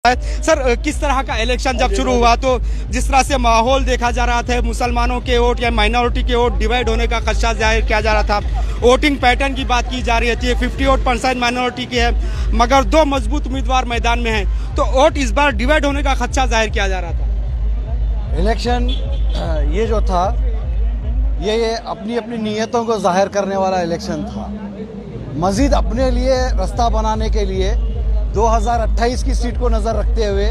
Sir, किस तरह का इलेक्शन जब शुरू हुआ तो जिस तरह से माहौल देखा जा रहा था, मुसलमानों के वोट या माइनॉरिटी के वोट डिवाइड होने का खदशा जाहिर किया जा रहा था। वोटिंग पैटर्न की बात की जा रही थी, 58% माइनॉरिटी की है, मगर दो मजबूत उम्मीदवार मैदान में हैं, तो वोट इस बार डिवाइड होने का खदशा जाहिर किया जा रहा था। इलेक्शन ये जो था ये अपनी अपनी नीयतों को जाहिर करने वाला इलेक्शन था। मजीद अपने लिए रास्ता बनाने के लिए 2028 की सीट को नज़र रखते हुए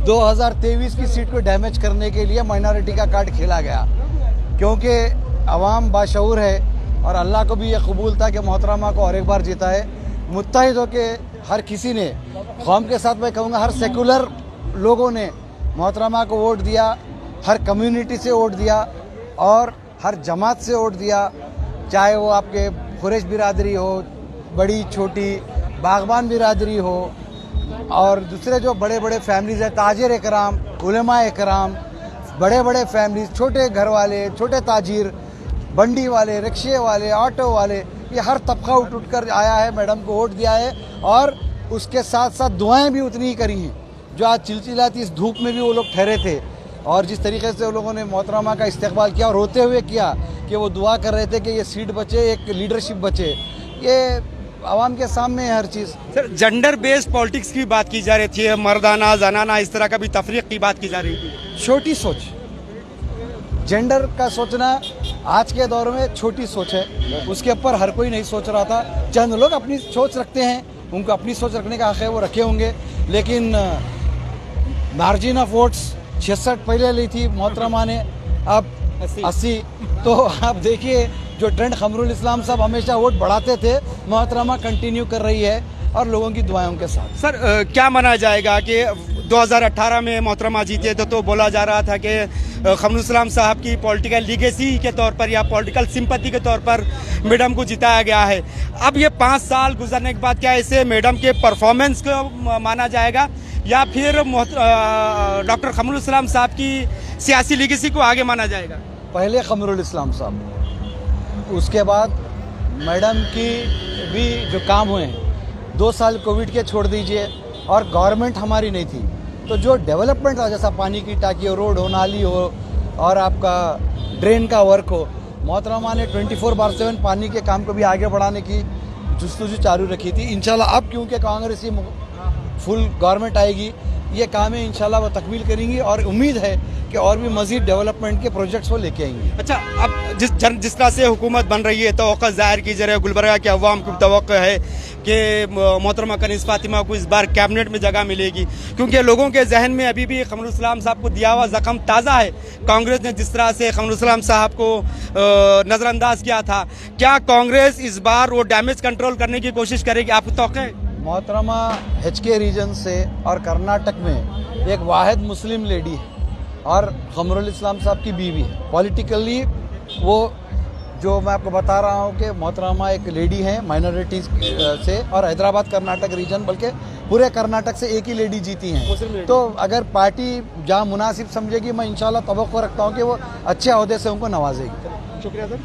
2023 की सीट को डैमेज करने के लिए माइनॉरिटी का कार्ड खेला गया, क्योंकि अवाम बाशऊर है और अल्लाह को भी ये कबूल था कि मोहतरमा को और एक बार जीता है। मुत्तहिद होके हर किसी ने, कौम के साथ मैं कहूँगा हर सेकुलर लोगों ने मोहतरमा को वोट दिया, हर कम्युनिटी से वोट दिया और हर जमात से वोट दिया, चाहे वो आपके कुरैश बिरादरी हो, बड़ी छोटी बागबान बिरादरी हो, और दूसरे जो बड़े बड़े फैमिलीज हैं, ताजिर इकराम, उलेमा इकराम, बड़े बड़े फैमिलीज, छोटे घर वाले, छोटे ताजिर, बंडी वाले, रिक्शे वाले, ऑटो वाले, ये हर तबका उठ कर आया है, मैडम को वोट दिया है और उसके साथ साथ दुआएं भी उतनी ही करी हैं। जो आज चिलचिलाती इस धूप में भी वो लोग ठहरे थे और जिस तरीके से वो लोगों ने मोहतरमा का इस्तकबाल किया और रोते हुए किया कि वो दुआ कर रहे थे कि ये सीट बचे, एक लीडरशिप बचे, ये आवाम के सामने है हर चीज़। सर, जेंडर बेस्ड पॉलिटिक्स की बात की जा रही थी, मर्दाना जनाना इस तरह का भी तफरीक की बात की जा रही थी। छोटी सोच, जेंडर का सोचना आज के दौर में छोटी सोच है, उसके ऊपर हर कोई नहीं सोच रहा था। चंद लोग अपनी सोच रखते हैं, उनको अपनी सोच रखने का हक है, वो रखे होंगे, लेकिन मार्जिन ऑफ वोट्स 66 पहले ली थी मोहतरमा ने, अब 80। तो आप देखिए जो ट्रेंड खमरुल इस्लाम साहब हमेशा वोट बढ़ाते थे, मोहतरमा कंटिन्यू कर रही है और लोगों की दुआओं के साथ। सर, क्या माना जाएगा कि 2018 में मोहतरमा जीते थे तो बोला जा रहा था कि खमरुल इस्लाम साहब की पॉलिटिकल लीगेसी के तौर पर या पॉलिटिकल सिंपैथी के तौर पर मैडम को जिताया गया है। अब ये 5 साल गुजरने के बाद क्या इसे मैडम के परफॉर्मेंस को माना जाएगा या फिर डॉक्टर खमरुल इस्लाम साहब की सियासी लीगेसी को आगे माना जाएगा? पहले खमरुल इस्लाम साहब, उसके बाद मैडम की भी जो काम हुए हैं, 2 साल कोविड के छोड़ दीजिए और गवर्नमेंट हमारी नहीं थी, तो जो डेवलपमेंट था, जैसा पानी की टाकी हो, रोड हो, नाली हो और आपका ड्रेन का वर्क हो, मोहतरमा ने 24/7 पानी के काम को भी आगे बढ़ाने की जुस्तजू चालू रखी थी। इंशाल्लाह अब क्योंकि कांग्रेस की फुल गवर्नमेंट आएगी, ये काम है इंशाल्लाह वो तकमील करेंगी और उम्मीद है कि और भी मजीद डेवलपमेंट के प्रोजेक्ट्स वो लेके आएंगे। अच्छा, अब जिस तरह से हुकूमत बन रही है, तवक्को जाहिर की जा रही है, गुलबर्गा के अवाम को तवक्को है कि मोहतरमा कनीज़ फातिमा को इस बार कैबिनेट में जगह मिलेगी, क्योंकि लोगों के जहन में अभी भी खमरुल इस्लाम साहब को दिया हुआ जख्म ताज़ा है। कांग्रेस ने जिस तरह से खमरुल इस्लाम साहब को नज़रअंदाज किया था, क्या कांग्रेस इस बार वो डैमेज कंट्रोल करने की कोशिश करेगी? आपको तवक्को है? मोहतरमा HK रीजन से और कर्नाटक में एक वाहिद मुस्लिम लेडी है और खमरुल इस्लाम साहब की बीवी है। पॉलिटिकली वो जो मैं आपको बता रहा हूँ कि मोहतरमा एक लेडी हैं माइनॉरिटीज़ से, और हैदराबाद कर्नाटक रीजन बल्कि पूरे कर्नाटक से एक ही लेडी जीती हैं। तो अगर पार्टी जहाँ मुनासिब समझेगी, मैं इंशाल्लाह तवक्को रखता हूँ कि वो अच्छे ओहदे से उनको नवाजेगी। शुक्रिया सर।